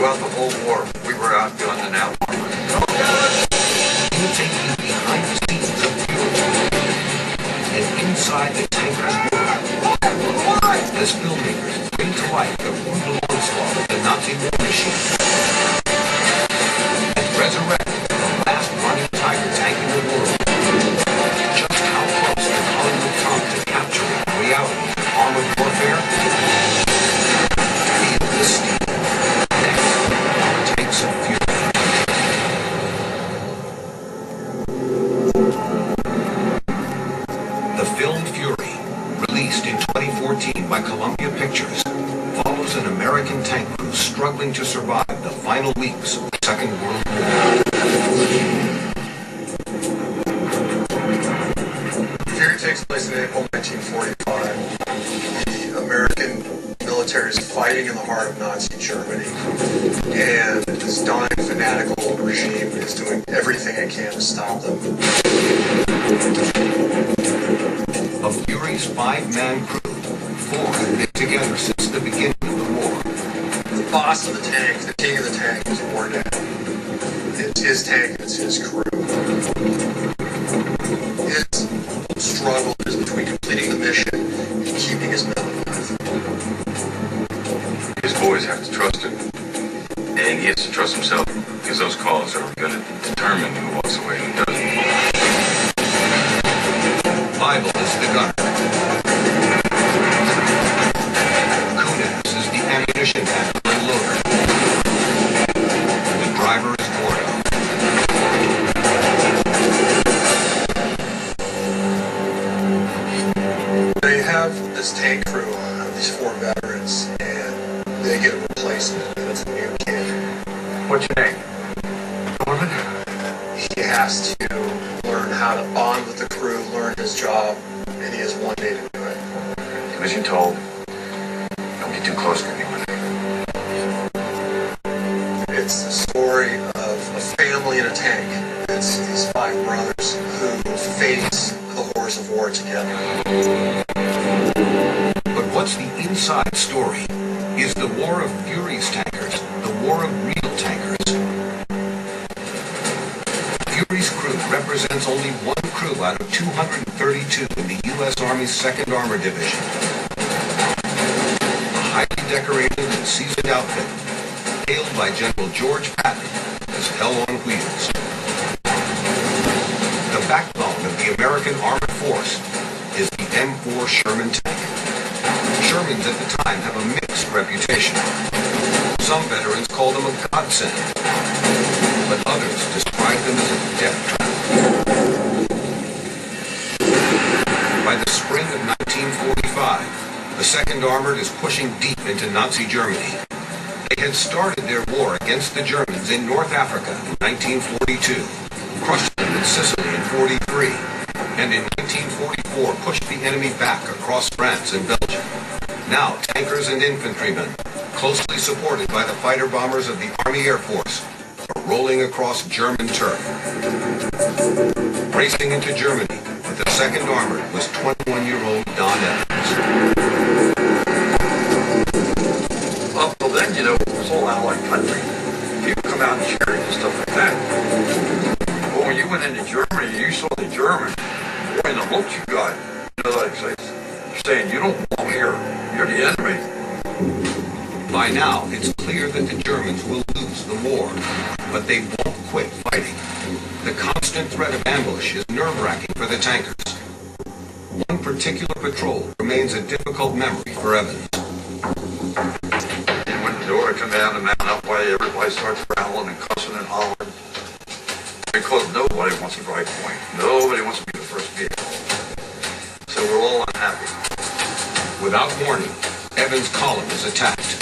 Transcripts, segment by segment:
throughout the whole war, we were outgunned and out-armored. We'll take you behind the scenes of Fury and inside the tanker's world as filmmakers bring to life the brutal onslaught of the Nazi war machine and resurrect the last running Tiger tank in the world. Just how close can Hollywood come to capturing the reality of armored warfare? Feel the steel. Next, on Tanks of Fury. The film Fury, released in 2014 by Columbia Pictures, follows an American tank crew struggling to survive the final weeks of the Second World War. Fury takes place in April 1945. The American military is fighting in the heart of Nazi Germany, and this dying fanatical regime is doing everything it can to stop them. Of Fury's five-man crew, four have been together since the beginning of the war. The boss of the tank, the king of the tank, is War Dad. It's his tank, it's his crew. His struggle is between completing the mission and keeping his men alive. His boys have to trust him, and he has to trust himself, because those calls are going to determine who walks away and who doesn't. Bible is the gunner. Kunas is the ammunition handler and loader. The driver is Gordo. They have this tank crew of these four veterans, and they get a replacement. It's a new kid. What's your name? Norman? He has to learn how to bond with the crew, learn his job, and he has one day to do it. He was told, don't get too close to anyone. It's the story of a family in a tank. It's these five brothers who face the horrors of war together. But what's the inside story? Is the war of Fury's tankers the war of real tankers? Fury's crew represents only one crew out of 232 in the U.S. Army's 2nd Armored Division. A highly decorated and seasoned outfit, hailed by General George Patton as Hell on Wheels. The backbone of the American Armored Force is the M4 Sherman tank. Shermans at the time have a mixed reputation. Some veterans call them a godsend, but others describe them as a death trap. By the spring of 1945, the 2nd Armored is pushing deep into Nazi Germany. They had started their war against the Germans in North Africa in 1942, crushed them in Sicily in 43, and in 1944 pushed the enemy back across France and Belgium. Now tankers and infantrymen, closely supported by the fighter bombers of the Army Air Force, are rolling across German turf. Racing into Germany with the 2nd Armored was 21-year-old Don Evans. Well, then, you know, it was all allied country. People come out and cheering and stuff like that. But when you went into Germany, you saw the Germans, boy, the looks you got. You know, like saying, you don't belong here. You're the enemy. By now, it's clear that the Germans will lose the war, but they won't quit fighting. The constant threat of ambush is nerve-wracking for the tankers. One particular patrol remains a difficult memory for Evans. And when the order come down to mount up way, everybody starts growling and cussing and hollering. Because nobody wants a bright point. Nobody wants to be the first vehicle. So we're all unhappy. Without warning, Evans' column is attacked.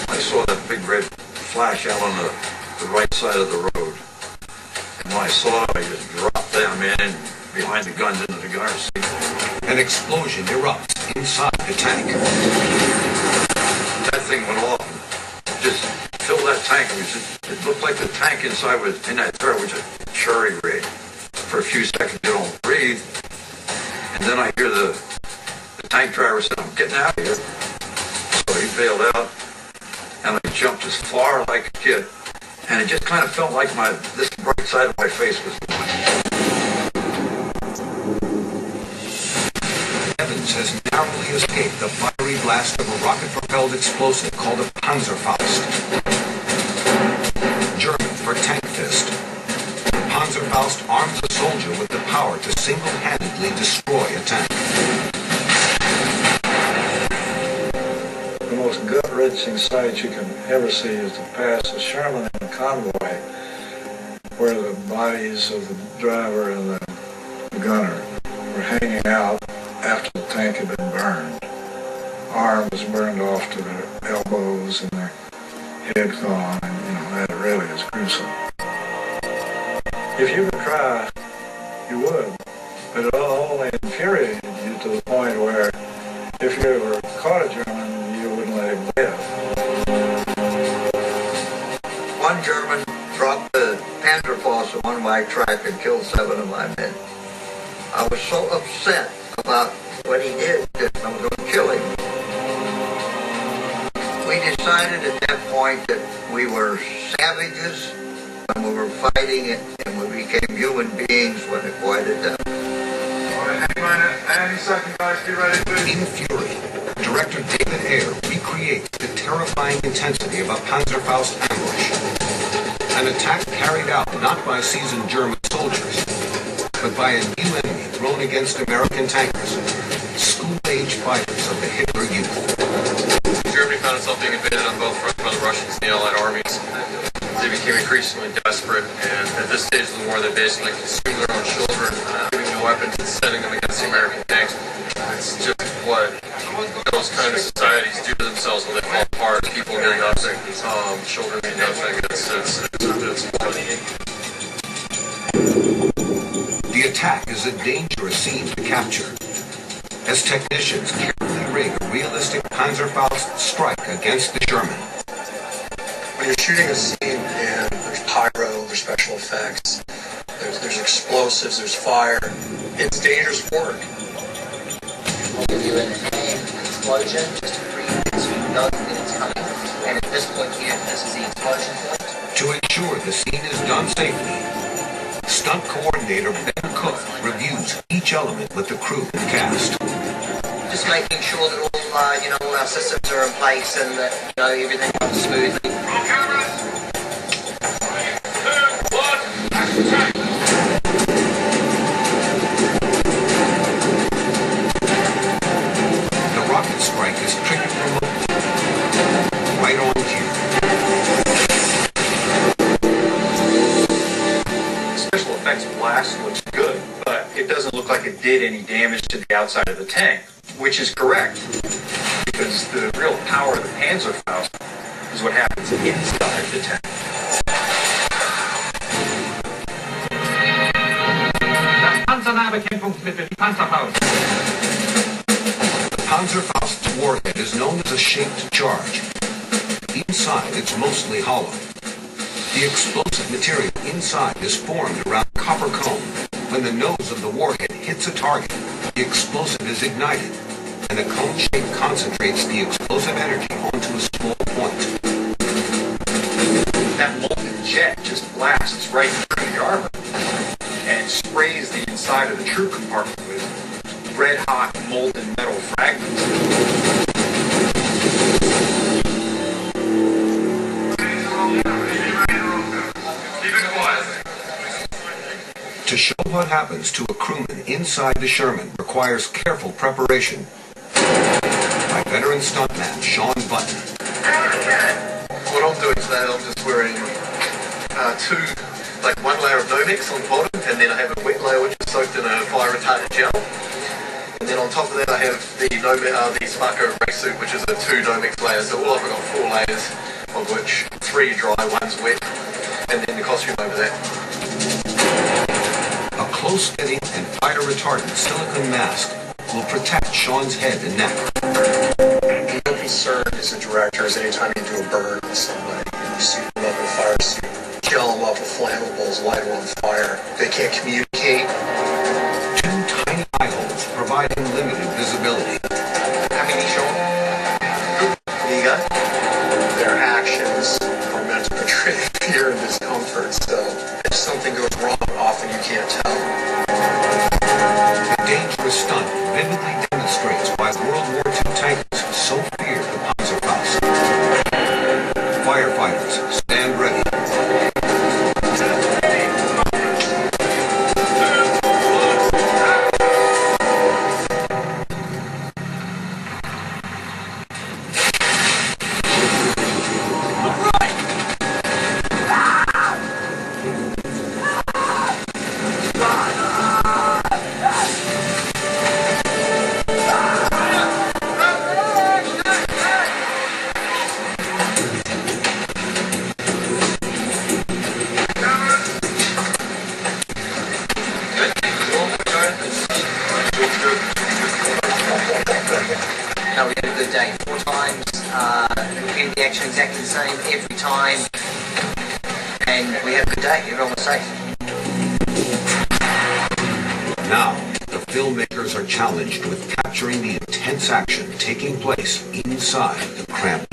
I saw that big red flash out on the right side of the road. And when I saw it, I just dropped down, man, behind the guns into the gunner's seat. An explosion erupts inside the tank. That thing went off and just filled that tank. It looked like the tank inside was, in that throw, was a cherry rig. For a few seconds, you don't breathe. And then I hear the tank driver said, I'm getting out of here. So he bailed out, and I jumped as far as I could, and it just kind of felt like this right side of my face was going. Evans has narrowly escaped the fiery blast of a rocket-propelled explosive called a Panzerfaust. German for tank fist. The Panzerfaust arms a soldier with the power to single-handedly destroy a tank. The most gut-wrenching sight you can ever see is to pass a Sherman in a convoy where the bodies of the driver and the gunner were hanging out after the tank had been burned. Arms burned off to their elbows and their head gone, and that really is gruesome. If you could try, you would, but it only infuriated you to the point where if you ever caught a German, you wouldn't let him live. One German dropped the Panzerfaust on my track and killed 7 of my men. I was so upset about what he did that I was going to kill him. We decided at that point that we were savages and we were fighting it, and we became human beings when it quieted down. Any second, guys, get ready, please. In fury, director David Ayer recreates the terrifying intensity of a Panzerfaust ambush. An attack carried out not by seasoned German soldiers, but by a new enemy thrown against American tankers, school-age fighters of the Hitler Youth. Germany found itself being invaded on both fronts by the Russians and the Allied armies. They became increasingly desperate, and at this stage of the war, they basically consumed their own children, giving them weapons and sending them against the American tanks. It's just what those kind of societies do to themselves when they fall apart. People get nothing, children get nothing. It's The attack is a dangerous scene to capture, as technicians carefully rig a realistic Panzerfaust strike against the German. When you're shooting a scene and there's pyro, there's special effects, there's explosives, there's fire, it's dangerous work. We'll give you an explosion just to preempt so you know that it's coming. And at this point here, this is the explosion point. To ensure the scene is done safely, stunt coordinator Ben Cook reviews each element with the crew and cast. Just making sure that all our systems are in place and that everything runs smoothly. The rocket strike is triggered remotely, right on cue. Special effects blast looks good, but it doesn't look like it did any damage to the outside of the tank, which is correct, because the real power of the Panzerfaust is what happens inside the tank. The Panzerfaust's warhead is known as a shaped charge. Inside, it's mostly hollow. The explosive material inside is formed around a copper cone. When the nose of the warhead hits a target, the explosive is ignited, and the cone shape concentrates the explosive energy onto a small point. That molten jet just blasts right through the armor and sprays the inside of the true compartment with red-hot molten metal fragments. To show what happens to a crewman inside the Sherman requires careful preparation by veteran stuntman Sean Button. what I'm doing today. I'm just wearing one layer of Nomex on the bottom, and then I have a wet layer which is soaked in a fire retardant gel. And then on top of that I have the Sparko race suit, which is a 2 Nomex layers. So all I've got 4 layers, of which 3 dry, 1's wet, and then the costume over that. A close-fitting and fire-retardant silicone mask will protect Sean's head and neck. No concern as a director is anytime you do a burn with somebody, you suit them up in a fire suit, gel them up with flammables, light them on fire. They can't communicate. 2 tiny eye holes providing limited visibility. How many, Sean? There you go. Their action vividly demonstrates why World War II tankers so feared the Panzerfaust. Firefighters, stand ready. No, we had a good day. 4 times, repeated the action exactly the same every time, and we had a good day. Everyone was safe. Now, the filmmakers are challenged with capturing the intense action taking place inside the cramped